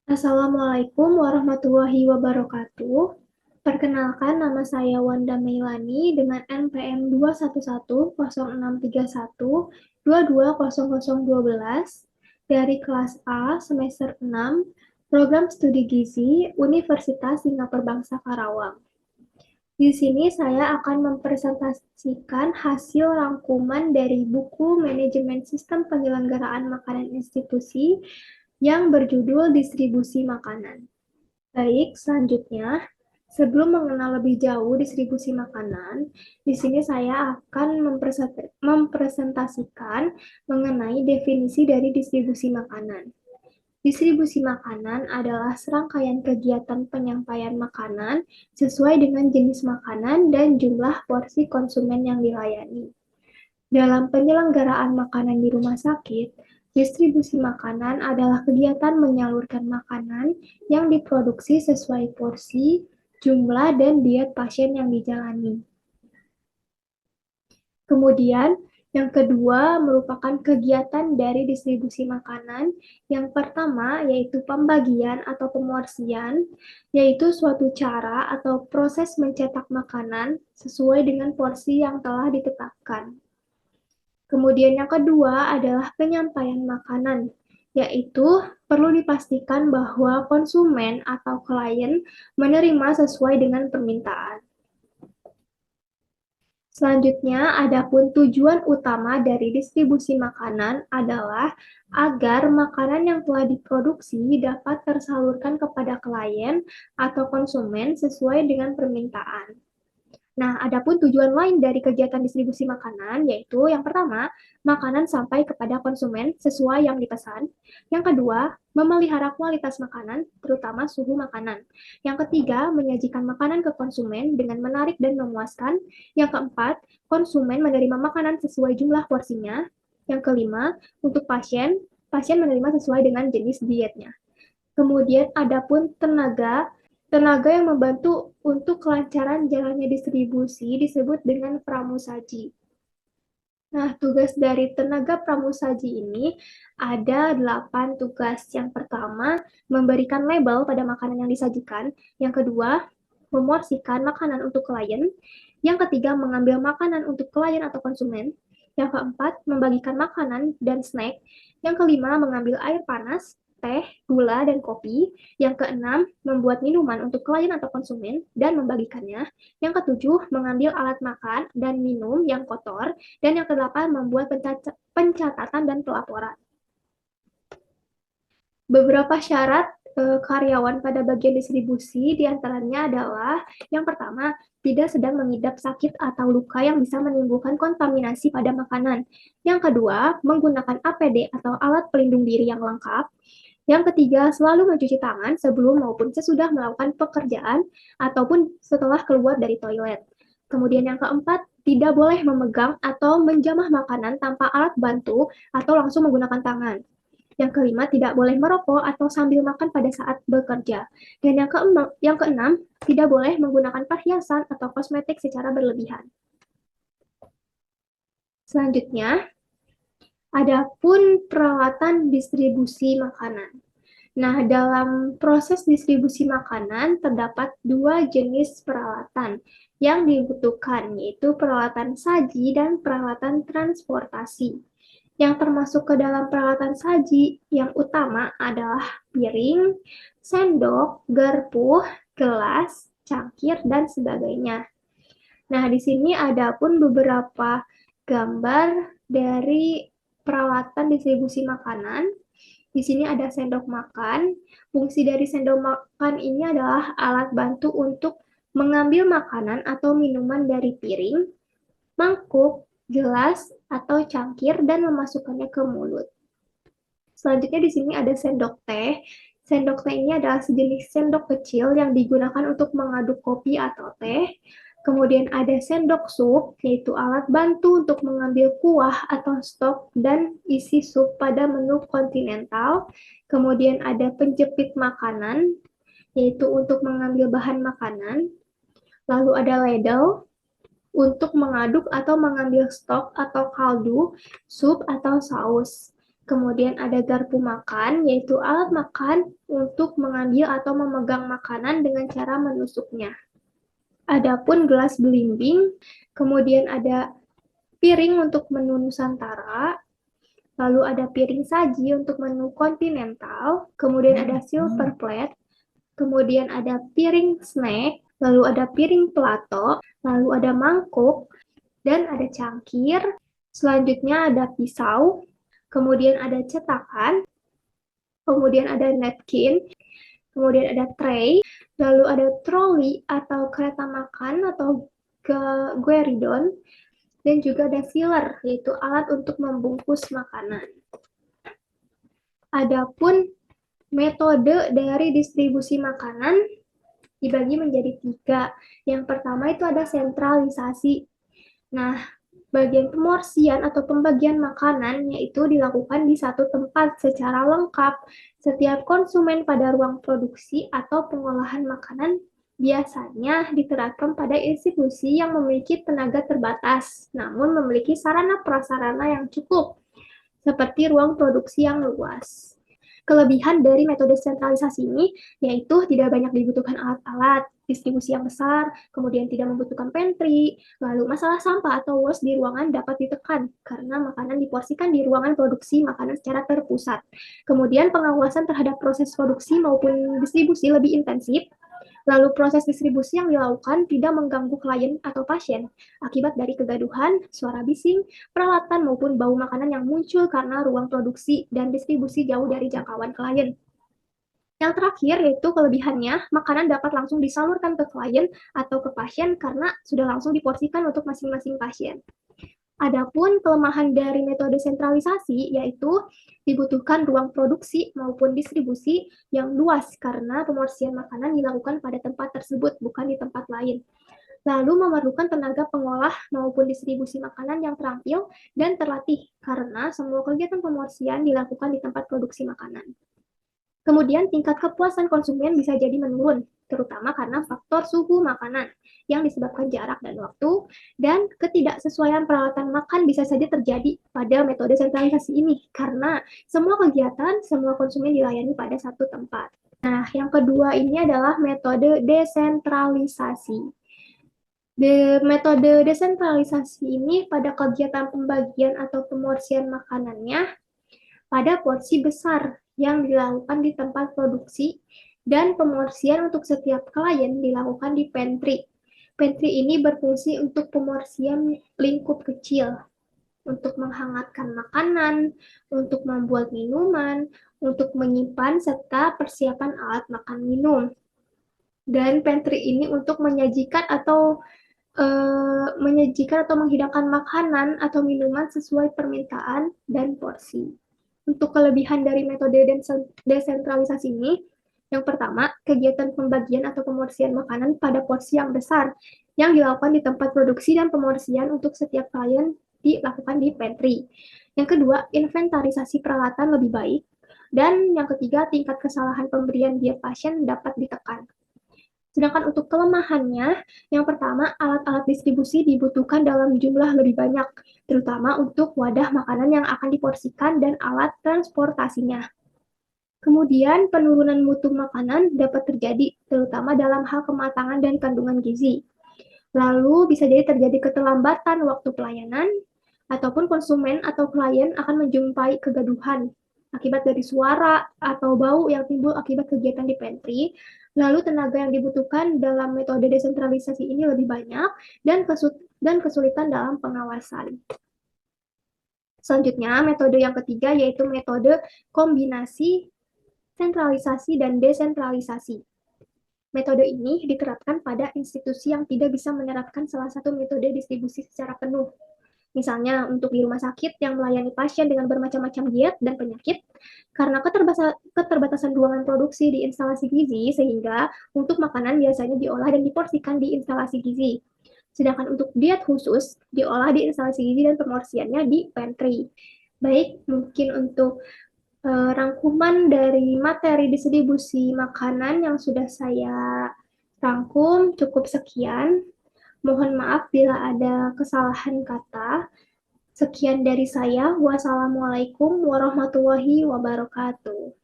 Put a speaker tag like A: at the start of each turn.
A: Assalamualaikum warahmatullahi wabarakatuh. Perkenalkan, nama saya Wanda Meilani dengan NPM 2113132200012 dari kelas A semester 6, Program Studi Gizi Universitas Singapura Bangsa Karawang. Di sini saya akan mempresentasikan hasil rangkuman dari buku Manajemen Sistem Penyelenggaraan Makanan Institusi yang berjudul Distribusi Makanan. Baik, selanjutnya, sebelum mengenal lebih jauh distribusi makanan, di sini saya akan mempresentasikan mengenai definisi dari distribusi makanan. Distribusi makanan adalah serangkaian kegiatan penyampaian makanan sesuai dengan jenis makanan dan jumlah porsi konsumen yang dilayani. Dalam penyelenggaraan makanan di rumah sakit, distribusi makanan adalah kegiatan menyalurkan makanan yang diproduksi sesuai porsi, jumlah, dan diet pasien yang dijalani. Kemudian, yang kedua merupakan kegiatan dari distribusi makanan. Yang pertama yaitu pembagian atau pemorsian, yaitu suatu cara atau proses mencetak makanan sesuai dengan porsi yang telah ditetapkan. Kemudian yang kedua adalah penyampaian makanan, yaitu perlu dipastikan bahwa konsumen atau klien menerima sesuai dengan permintaan. Selanjutnya, adapun tujuan utama dari distribusi makanan adalah agar makanan yang telah diproduksi dapat tersalurkan kepada klien atau konsumen sesuai dengan permintaan. Nah, adapun tujuan lain dari kegiatan distribusi makanan yaitu yang pertama, makanan sampai kepada konsumen sesuai yang dipesan. Yang kedua, memelihara kualitas makanan, terutama suhu makanan. Yang ketiga, menyajikan makanan ke konsumen dengan menarik dan memuaskan. Yang keempat, konsumen menerima makanan sesuai jumlah porsinya. Yang kelima, untuk pasien, pasien menerima sesuai dengan jenis dietnya. Kemudian adapun tenaga, tenaga yang membantu untuk kelancaran jalannya distribusi disebut dengan pramusaji. Nah, tugas dari tenaga pramusaji ini ada 8 tugas. Yang pertama, memberikan label pada makanan yang disajikan. Yang kedua, memorsikan makanan untuk klien. Yang ketiga, mengambil makanan untuk klien atau konsumen. Yang keempat, membagikan makanan dan snack. Yang kelima, mengambil air panas, teh, gula, dan kopi. Yang keenam, membuat minuman untuk klien atau konsumen dan membagikannya. Yang ketujuh, mengambil alat makan dan minum yang kotor. Dan yang kedelapan, membuat pencatatan dan pelaporan. Beberapa syarat karyawan pada bagian distribusi diantaranya adalah yang pertama, tidak sedang mengidap sakit atau luka yang bisa menimbulkan kontaminasi pada makanan. Yang kedua, menggunakan APD atau alat pelindung diri yang lengkap. Yang ketiga, selalu mencuci tangan sebelum maupun sesudah melakukan pekerjaan ataupun setelah keluar dari toilet. Kemudian yang keempat, tidak boleh memegang atau menjamah makanan tanpa alat bantu atau langsung menggunakan tangan. Yang kelima, tidak boleh merokok atau sambil makan pada saat bekerja. Dan yang keenam, tidak boleh menggunakan perhiasan atau kosmetik secara berlebihan. Selanjutnya, adapun peralatan distribusi makanan. Nah, dalam proses distribusi makanan terdapat dua jenis peralatan yang dibutuhkan, yaitu peralatan saji dan peralatan transportasi. Yang termasuk ke dalam peralatan saji yang utama adalah piring, sendok, garpu, gelas, cangkir, dan sebagainya. Nah, di sini ada pun beberapa gambar dari peralatan distribusi makanan. Di sini ada sendok makan. Fungsi dari sendok makan ini adalah alat bantu untuk mengambil makanan atau minuman dari piring, mangkuk, gelas, atau cangkir dan memasukkannya ke mulut. Selanjutnya di sini ada sendok teh. Sendok teh ini adalah sejenis sendok kecil yang digunakan untuk mengaduk kopi atau teh. Kemudian ada sendok sup, yaitu alat bantu untuk mengambil kuah atau stok dan isi sup pada menu kontinental. Kemudian ada penjepit makanan, yaitu untuk mengambil bahan makanan. Lalu ada ladle, untuk mengaduk atau mengambil stok atau kaldu, sup atau saus. Kemudian ada garpu makan, yaitu alat makan untuk mengambil atau memegang makanan dengan cara menusuknya. Adapun gelas belimbing, kemudian ada piring untuk menu Nusantara, lalu ada piring saji untuk menu kontinental, kemudian ada silver plate, kemudian ada piring snack, lalu ada piring plato, lalu ada mangkuk, dan ada cangkir. Selanjutnya ada pisau, kemudian ada cetakan, kemudian ada napkin, kemudian ada tray, lalu ada troli atau kereta makan atau gueridon, dan juga ada filler, yaitu alat untuk membungkus makanan. Adapun metode dari distribusi makanan dibagi menjadi 3. Yang pertama itu ada sentralisasi. Nah, bagian pemorsian atau pembagian makanan yaitu dilakukan di satu tempat secara lengkap. Setiap konsumen pada ruang produksi atau pengolahan makanan biasanya diterapkan pada institusi yang memiliki tenaga terbatas, namun memiliki sarana prasarana yang cukup, seperti ruang produksi yang luas. Kelebihan dari metode sentralisasi ini yaitu tidak banyak dibutuhkan alat-alat, distribusi yang besar, kemudian tidak membutuhkan pantry, lalu masalah sampah atau waste di ruangan dapat ditekan karena makanan diporsikan di ruangan produksi makanan secara terpusat. Kemudian pengawasan terhadap proses produksi maupun distribusi lebih intensif. Lalu proses distribusi yang dilakukan tidak mengganggu klien atau pasien akibat dari kegaduhan, suara bising, peralatan maupun bau makanan yang muncul karena ruang produksi dan distribusi jauh dari jangkauan klien. Yang terakhir yaitu kelebihannya, makanan dapat langsung disalurkan ke klien atau ke pasien karena sudah langsung diporsikan untuk masing-masing pasien. Adapun kelemahan dari metode sentralisasi yaitu dibutuhkan ruang produksi maupun distribusi yang luas karena pemorsian makanan dilakukan pada tempat tersebut, bukan di tempat lain. Lalu memerlukan tenaga pengolah maupun distribusi makanan yang terampil dan terlatih karena semua kegiatan pemorsian dilakukan di tempat produksi makanan. Kemudian tingkat kepuasan konsumen bisa jadi menurun, terutama karena faktor suhu makanan yang disebabkan jarak dan waktu, dan ketidaksesuaian peralatan makan bisa saja terjadi pada metode sentralisasi ini, karena semua kegiatan, semua konsumen dilayani pada satu tempat. Nah, yang kedua ini adalah metode desentralisasi. Metode desentralisasi ini pada kegiatan pembagian atau pemorsian makanannya pada porsi besar yang dilakukan di tempat produksi dan pemorsian untuk setiap klien dilakukan di pantry. Pantry ini berfungsi untuk pemorsian lingkup kecil, untuk menghangatkan makanan, untuk membuat minuman, untuk menyimpan serta persiapan alat makan minum. Dan pantry ini untuk menyajikan atau menghidangkan makanan atau minuman sesuai permintaan dan porsi. Untuk kelebihan dari metode desentralisasi ini, yang pertama, kegiatan pembagian atau pemorsian makanan pada porsi yang besar yang dilakukan di tempat produksi dan pemorsian untuk setiap klien dilakukan di pantry. Yang kedua, inventarisasi peralatan lebih baik. Dan yang ketiga, tingkat kesalahan pemberian diet pasien dapat ditekan. Sedangkan untuk kelemahannya, yang pertama, alat-alat distribusi dibutuhkan dalam jumlah lebih banyak, terutama untuk wadah makanan yang akan diporsikan dan alat transportasinya. Kemudian, penurunan mutu makanan dapat terjadi, terutama dalam hal kematangan dan kandungan gizi. Lalu, bisa jadi terjadi keterlambatan waktu pelayanan, ataupun konsumen atau klien akan menjumpai kegaduhan akibat dari suara atau bau yang timbul akibat kegiatan di pantry. Lalu tenaga yang dibutuhkan dalam metode desentralisasi ini lebih banyak dan kesulitan dalam pengawasan. Selanjutnya, metode yang ketiga yaitu metode kombinasi sentralisasi dan desentralisasi. Metode ini diterapkan pada institusi yang tidak bisa menerapkan salah satu metode distribusi secara penuh. Misalnya untuk di rumah sakit yang melayani pasien dengan bermacam-macam diet dan penyakit, karena keterbatasan ruangan produksi di instalasi gizi, sehingga untuk makanan biasanya diolah dan diporsikan di instalasi gizi. Sedangkan untuk diet khusus, diolah di instalasi gizi dan pemorsiannya di pantry. Baik, mungkin untuk rangkuman dari materi distribusi makanan yang sudah saya rangkum cukup sekian. Mohon maaf bila ada kesalahan kata. Sekian dari saya. Wassalamualaikum warahmatullahi wabarakatuh.